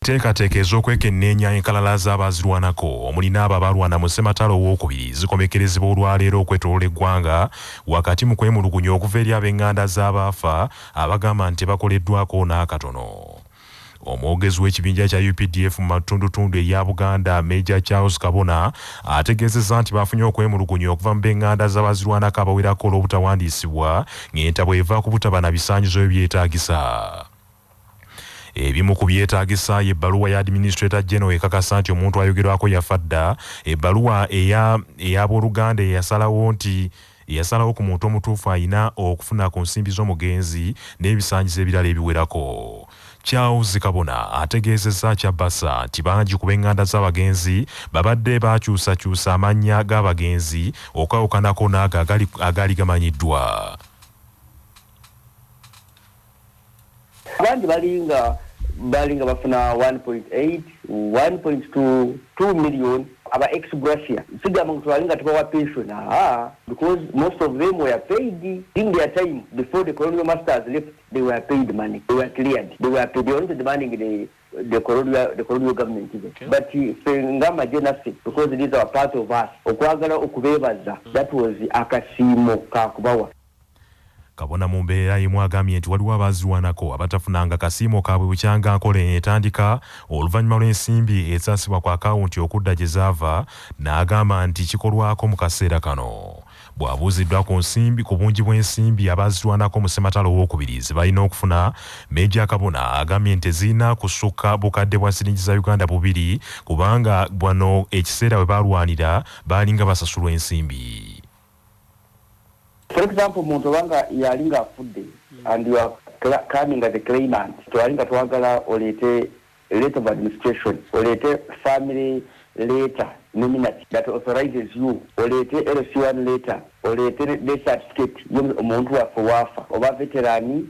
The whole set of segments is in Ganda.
Teekateeka ez'okwekenneenya enkalala z'Abazilwanako omuli n'abo abalwana mu ssematalo owookubiri zikomekerezebwa olwaleero okwetooloola eggwanga wakati mu kwemulugunya okuva eri ab'eŋŋanda z'abaafa abagamba nti bakoleddwako n'akatono. Omwogezi w'ekibinja kya UPDF mu matundutundu eya Buganda Major Charles Kabona ategeezezza nti bafunye okwemulugunya okuva mu b'eŋŋanda z'Abazilwanako abawerako olw'obutawandiisibwa ng'entabo eva ku butaba na bisaanyizo ebyetaagisa. Ebimu ku byetaagisa y'ebbaluwa ya Administrator General ekakasa nti omuntu ayogerwako yafa dda, ebbaluwa ey'abooluganda eyasalawo ku muntu omutuufu ayina okufuna ku nsimbi z'omugenzi n'ebisaanyizo ebirala ebiwerako. Charles Kabona ategeezezza Kyabasa nti bangi ku b'eŋŋanda z'abagenzi babadde bakyusakyusa amannya g'abagenzi okwawukanako n'ago agaali gamanyiddwa. Abandi balinga bafuna 1.8 1.2 2 million aba ex gratia sigama kutwalinga tubawa pension because most of them were paid in their time before the colonial masters left. They were paid money, they were cleared, they were paid. They weren't demanding the colonial government. Okay. But ngama jenasi because these are part of us okwagala okubebaza that was akasimo kakubawa. Kabona mu mbeera emu agambye nti waliwo Abazilwanako abatafunanga kasiimo kaabwe bukyanga nkola etandika oluvannyuma lw'ensimbi ezaasibwa ku akawunti okudda gye zaava, n'agamba nti kikolwako mu kaseera kano. Bw'abuuziddwa ku bungi bw'ensimbi Abazilwanako mu ssematalo owookubiri ze balina okufuna, Major Kabona agambye nti zirina kusukka bukadde bwa siringi za Uganda 2 kubanga bwano ekiseera bwe baalwanira baalinga basasulwa ensimbi. For example, muntu wanga yalinga afudde and you are coming as a claimant, twalinga twagala olete letter of administration, olete family letter nominate that authorizes you, olete LC1 letter, olete death certificate y'omuntu waffe wafa oba veterani.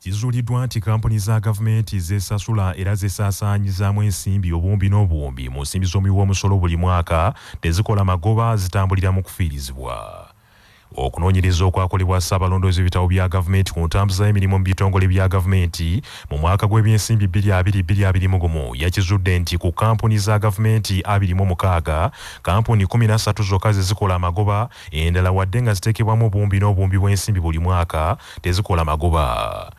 Kizuuliddwa nti kampuni za gavumenti zesasula era zesaasaanyizaamu ensimbi obuwumbi n'obuwumbi mu nsimbi z'omuwiwoomusolo buli mwaka tezikola magoba zitambulira mu kufiirizibwa. Okunoonyereza okwakolebwa Ssaabalondoozi w'ebitabo bya gavumenti ku ntambuza y'emirimu mu bitongole bya gavumenti mu mwaka gw'ebyensimbi 2021 yakizudde nti ku kampuni za gavumenti 26 kampuni 13 zokka ze zikola amagoba, endala wadde nga ziteekebwamu obuwumbi n'obuwumbi bw'ensimbi buli mwaka tezikola magoba.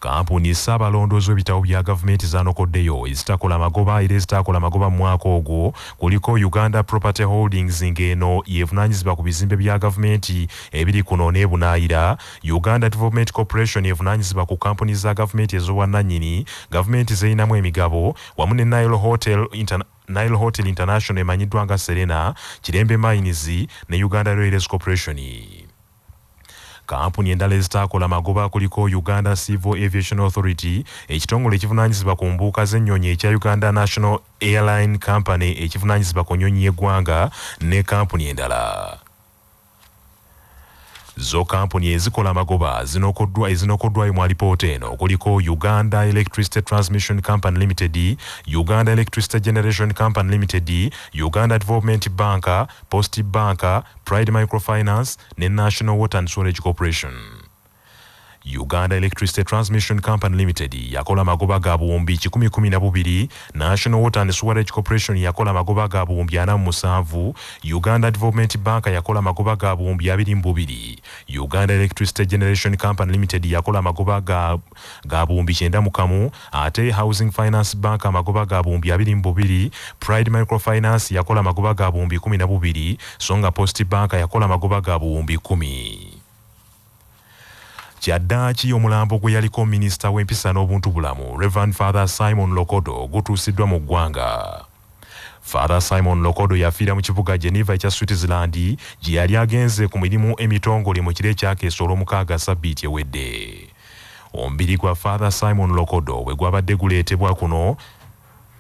Kampuni Ssaabalondoozi w'ebitabo bya gavumenti zanokoddeyo ezitakola amagoba era ezitakola amagoba mu mwaka ogwo kuliko Uganda Property Holdings ng'eno yeevunaanyizibwa ku bizimbe bya gavumenti ebiri kuno n'ebunaayira, Uganda Development Corporation yeevunaanyizibwa ku kampuni za gavumenti ez'obwannannyini gavumenti z'erinamu emigabo wamu ne Nile Hotel International emanyiddwa nga Serena, Kirembe Mines ne Uganda Railways Corporation. Kampuni endala ezitaakola magoba kuliko Uganda Civil Aviation Authority, ekitongole ekivunaanyizibwa ku mbuuka z'ennyonyi ekya Uganda National Airline Company ekivunaanyizibwa ku nnyonyi y'eggwanga ne kampuni endala. Zo kampuni ezikola magoba ezinokoddwayo mu alipoota eno kuliko Uganda Electricity Transmission Company Limited, Uganda Electricity Generation Company Limited, Uganda Development Bank, Post Bank, Pride Microfinance ne National Water and Storage Corporation. Uganda Electricity Transmission Company Limited yakola magoba ga buwumbi 112, National Water and Storage Corporation yakola magoba ga buwumbi 47, Uganda Development Bank yakola magoba ga buwumbi 22, Uganda Electricity Generation Company Limited yakola magoba ga buwumbi 91, ate Housing Finance Bank magoba ga buwumbi 22, Pride Microfinance yakola magoba ga buwumbi 12, Songa Post Bank yakola magoba ga buwumbi 10. Kyaddaaki Omulambo gwe yaliko Minisita w'empisa n'obuntubulamu Reverend Father Simon Lokodo gutuusiddwa mu ggwanga. Father Simon Lokodo yafiira mu kibuga Geneva ekya Switzerland gye yali agenze ku mirimu emitongole mu kiro ekyakeesa olw'omukaaga Ssabbiiti ewedde. Omubiri gwa Father Simon Lokodo bwe gwabadde guleetebwa kuno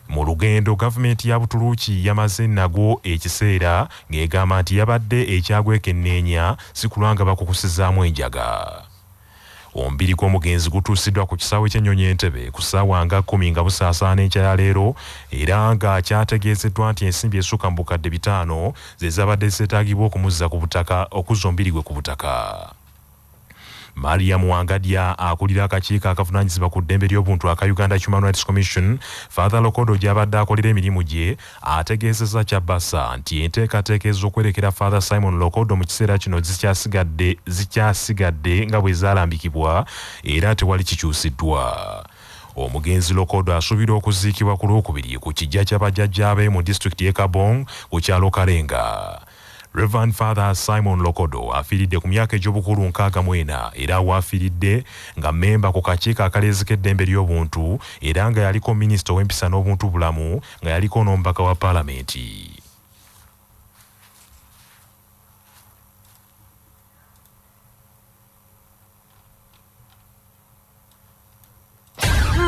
mu lugendo gavumenti ya Butuluuki yamaze nagwo ekiseera ng'egamba nti yabadde ekyagwekenneenya si kulwanga bakukusizaamu enjaga. Omubiri gw'omugenzi gutuusiddwa ku kisaawe ky'ennyonyi Entebbe ku ssaawa nga 10 nga busaasaana enkya ya leero era nga kyategeezeddwa nti ensimbi esukka mu bukadde 5 ze zabadde zeetaagibwa okumuzza ku butaka okuzza omubiri gwe ku butaka. Mariam Wangadya akulira akakiiko akavunaanyizibwa ku ddembe ly'obuntu aka Uganda Human Rights Commission Father Lokodo gy'abadde akolera emirimu gye ategeezezza Kyabasa nti enteekateeka ez'okwerekera Father Simon Lokodo mu kiseera kino zikyasigadde nga bwe zaalambikibwa era tewali kikyusiddwa. Omugenzi Lokodo asuubirwa okuziikibwa ku Lwokubiri ku kijja ky'abajjajjaabe mu disitulikiti y'e Kabong ku kyalo Kalenga. Reverend Father Simon Lokodo afiiridde ku myaka egy'obukulu 64 era waafiiridde nga mmemba ku kakiiko akaleezeka eddembe ly'obuntu era nga yaliko minisita w'empisa n'obuntu bulamu nga yaliko n'omubaka wa paalamenti.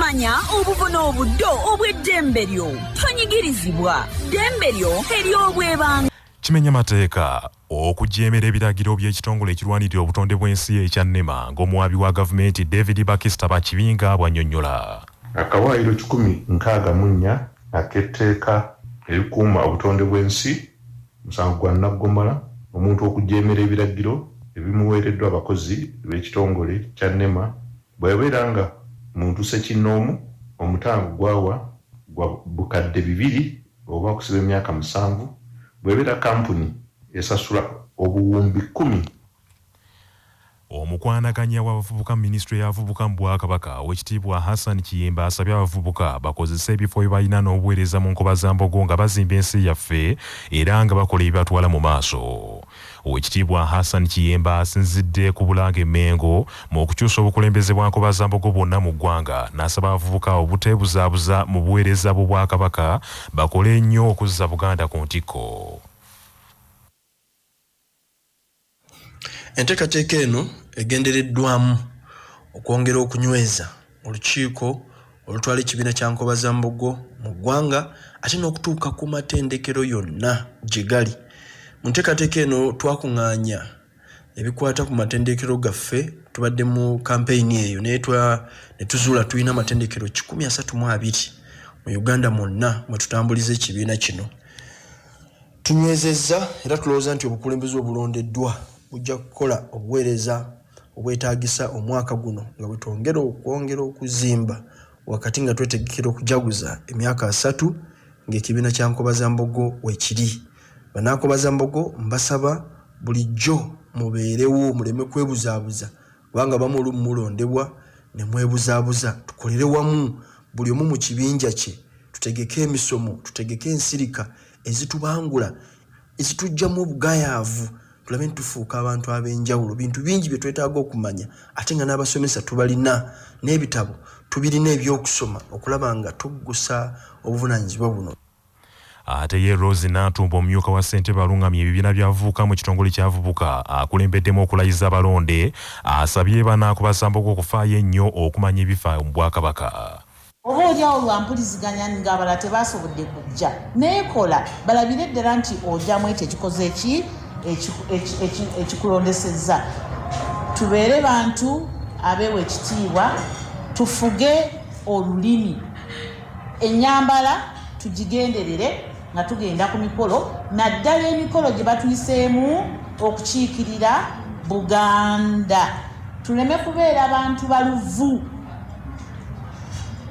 Manya obuvuna obuddo obw'eddembe lyo tonyigirizibwa ddembe lyo ery'obwebanga. Kimenya mateeka okujeemera ebiragiro by'ekitongole ekirwanirira obutonde bw'ensi ekya NEMA ng'omuwabi wa gavumenti David Bakista Bakibinga bw'annyonnyola. Akawaayiro 164 ak'etteeka erikuuma obutonde bw'ensi musango gwa Nnaggomala omuntu okujeemera ebiragiro ebimuweereddwa abakozi b'ekitongole kya NEMA bw'abeera nga muntu ssekinnoomu omutango gwawa gwa bukadde 2 oba okusiba emyaka 7 bwebera kampuni esasula obuwumbi 10. Omukwanaganya w'abavubuka mu minisitule y'abavubuka mu Bwakabaka Oweekitiibwa Hassan Kiyimba asabye abavubuka bakozese ebifo bye balina n'obuweereza mu nkoba za mbogo nga bazimba ensi yaffe era nga bakola ebibatwala mu maaso. Oweekitiibwa Hassan Kiyimba asinzidde ku Bulange Mengo mu kukyusa obukulembeze bwa nkoba za mbogo bwonna mu ggwanga n'asaba abavubuka obuteebuzaabuza mu buweereza bw'Obwakabaka bakole nnyo okuzza Buganda ku ntikko. Enteekateeka eno egendereddwamu okwongera okunyweza olukiiko olutwala ekibiina kya nkoba za mbogo mu ggwanga ate n'okutuuka ku matendekero yonna gye gali. Mu nteekateeka eno twakuŋŋaanya ebikwata ku matendekero gaffe tubadde mu kampeyini eyo ne tuzuula tulina amatendekero 132 mu Uganda mwonna mwe tutambuliza ekibiina kino. Tunywezezza era tulowooza nti obukulembeze obulondeddwa bujja kukola obuweereza obwetaagisa omwaka guno nga bwe twongera okuzimba wakati nga twetegekera okujaguza emyaka 3 ng'ekibiina kya nkoba za mbogo weekiri. Banankoba za mbogo mbasaba bulijjo mubeerewo muleme kwebuzaabuza kubanga bamu mulondebwa ne mwebuzaabuza. Tukolere wamu buli omu mu kibinja kye tutegeke emisomo tutegeke ensirika ezitubangula ezitujjamu obugayaavu tulabe ntufuuka abantu ab'enjawulo. Bintu bingi bye twetaaga okumanya ate nga n'abasomesa tubalina n'ebitabo tubirina ebyokusoma okulaba nga tuggusa obuvunaanyizibwa buno. Ate ye Rose Natumba omumyuka wa Ssente balungamye ebibiina by'abavubuka mu kitongole ky'abavubuka akulembeddemu okulayiza abalonde asabye banankoba za mbogo okufaayo ennyo okumanya ebifa mu Bwakabaka. Oba olyawo lwampuliziganya ng'abalala tebaasobodde kujja naye kola balabire ddala nti ojjamu ekyo ekikoze ekikulondesezza. Tubeere bantu abeewa ekitiibwa, tufuge olulimi, ennyambala tugigenderere nga tugenda ku mikolo naddala emikolo gye batuyiseemu okukiikirira Buganda. Tuleme kubeera abantu baluvu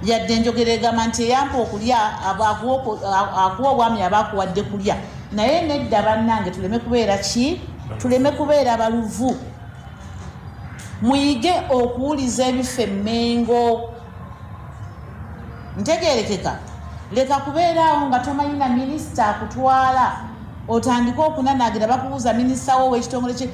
yadde njogera egamba nti eyampa okulya akuwa obwami abaakuwadde kulya naye nedda bannange tuleme kubeera ki? Tuleme kubeera baluvu. Muyige okuwuliza ebifa emmengo. Ntegeerekeka leka kubeeraawo nga tomanyi na minisita akutwala otandika okunanagira bakubuuza minisita wo w'ekitongole kye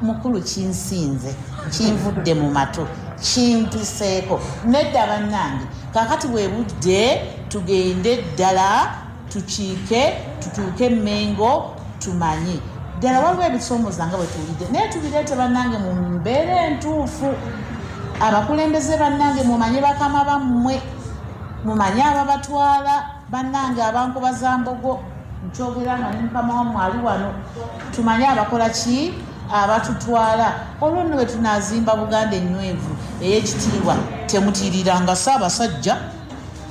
mukulu kinsinze kinvudde mu matu kimpiseeko. Nedda bannange kaakati bwe budde tugende ddala tukiike tutuuke emmengo tumanyi ddala waliwo ebisoomooza nga bwe tuwulidde naye tubireete bannange mu mbeera entuufu. Abakulembeze bannange mumanye bakama bammwe mumanye ababatwala bannange abankoba za mbogo nkyogera nga ne mukama wammwe ali wano tumanye abakola ki abatutwala olwo nno bwe tunaazimba Buganda ennywevu ey'ekitiibwa temutiiriranga Ssaabasajja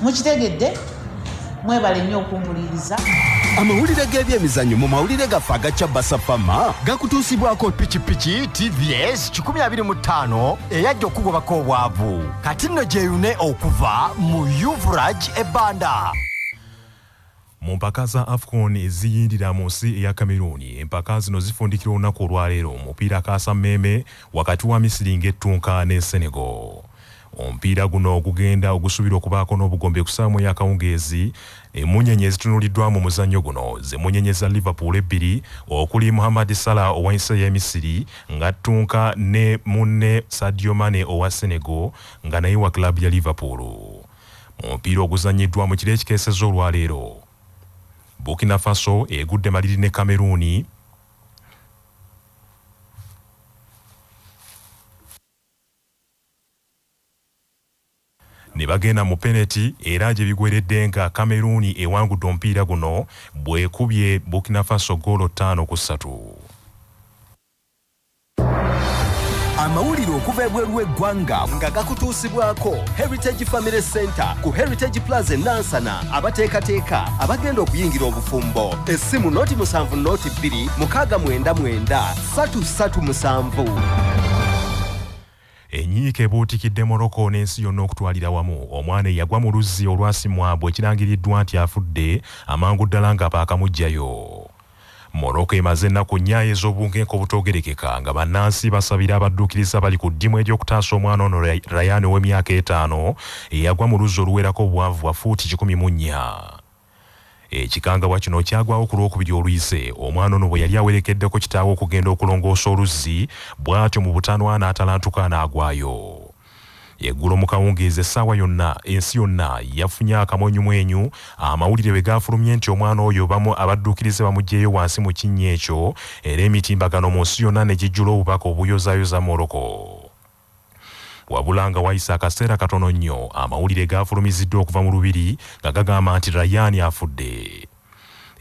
mukitegedde mwebale nnyo okumpuliriza. Amawulire g'ebyemizannyo mu mawulire gaffe agacya Basafama gakutuusibwako pikipiki TVS 125 eyajja okugobako obwavu kati nno gyeyune okuva mu Yuvraj ebbanda. Mu mpaka za AFCON eziyindira mu nsi eya Cameroon, empaka zino zifundikira olunaku olwaleero omupiira kasammeeme wakati wa Misiri ng'ettunka ne Senegal. Omupiira guno ogugenda ogusubira okubaako n'obugombe ku ssaawa y'akawungeezi, emunyenye ezitunuliddwa mu muzannyo guno z'emunyenye za Liverpool 2 okuli Mohamed Salah ow'ensi y'e Misiri ng'attunka ne munne Sadio Mane owa Senegal nga naye wa klabu ya Liverpool. Omupiira oguzannyiddwa mu kiro ekikeesezza olwaleero, Burkina Faso egudde maliri ne Cameroon ne bagenda mu penalty era gye bigweredde nga Cameroon ewangudde omupiira guno bw'ekubye Burkina Faso goolo 5-3. Amawulire okuva ebweru w'eggwanga nga gakutuusibwako Heritage Family Center ku Heritage Plaza Nansana abateekateeka abagenda okuyingira obufumbo. Essimu noti 7 noti 2 699 337. Enyiike ebuutikidde Morocco n'ensi yonna okutwalira wamu omwana eyagwa mu luzzi olwasimwa bw'ekirangiriddwa nti afudde amangu ddala nga baakamugjayo. Morocco emaze ennaku 4 ez'obunkenke obutoogerekeka nga bannansi basabira abadduukiriza bali ku ddimu ery'okutaasa omwana ono Ryan ow'emyaka 5 eyagwa mu luzzi oluwerako obuwanvu bwa fuuti 14. Ekikangabwa kino kyagwawo ku Lwokubiri oluyise omwana ono bwe yali awerekeddeko kitaawe okugenda okulongoosa oluzzi bw'atyo mu butanwa n'atalantuka n'agwayo. Eggulo mu kawungeezi essaawa yonna ensi yonna yafunye akamwenyumwenyu amawulire bwe gaafulumye nti omwana oyo bamu abadduukirize bamuggyeyo wansi mu kinnya ekyo era emitimbagano mu nsi yonna ne gijjula obubaka obuyozaayoza Morocco. Wabula nga wayisa akaseera katono nnyo amawulire gaafulumiziddwa okuva mu lubiri nga gagamba nti Ryan afudde.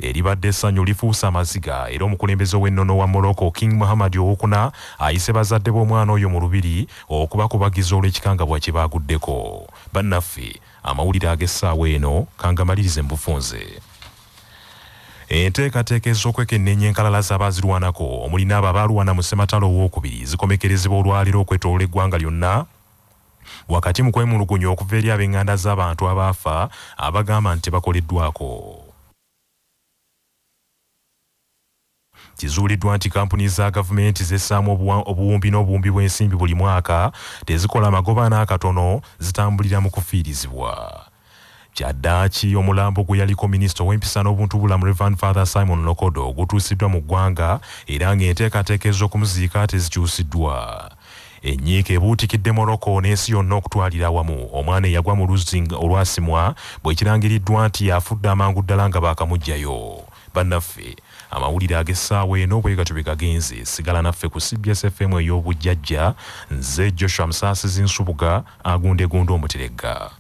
Eribadde essanyu lifuusa amaziga era omukulembeze w'ennono wa Morocco King Mohammed II ayise bazadde b'omwana oyo mu lubiri okubakubagiza olw'ekikangabwa kye baaguddeko. Bannaffe amawulire ag'essaawa eno kangamalirize mu bufunze. Enteekateeka ez'okwekenneenya enkalala z'Abazilwanako omuli n'abo abaalwana mu ssematalo owookubiri zikomekerezebwa olwaleero okwetoolola eggwanga lyonna wakati mu kwemulugunya okuva eri ab'eŋŋanda z'abantu abaafa abagamba nti tebakoleddwako. Kizuuliddwa nti kampuni za gavumenti zessaamu obuwumbi n'obuwumbi bw'ensimbi buli mwaka tezikola amagoba n'akatono zitambulira mu kufiirizibwa. Kyaddaaki Omulambo gwe yaliko minisita w'empisa n'obuntubulamu Reverend Father Simon Lokodo gutuusiddwa mu ggwanga era ng'enteekateeka ez'okumuziika tezikyusiddwa. Enyiike ebuutikidde Morocco n'ensi yonna okutwalira awamu omwana eyagwa mu luzzi olwasimwa bw'ekirangiriddwa nti afudde amangu ddala nga baakamugjayo. Bannaffe amawulire ag'essaawa eno bwe gatyo bwe gagenze. Sigala naffe ku CBS FM ey'obujjajja. Nze Joshua Musaasizi Nsubuga agundegunda omuteregga.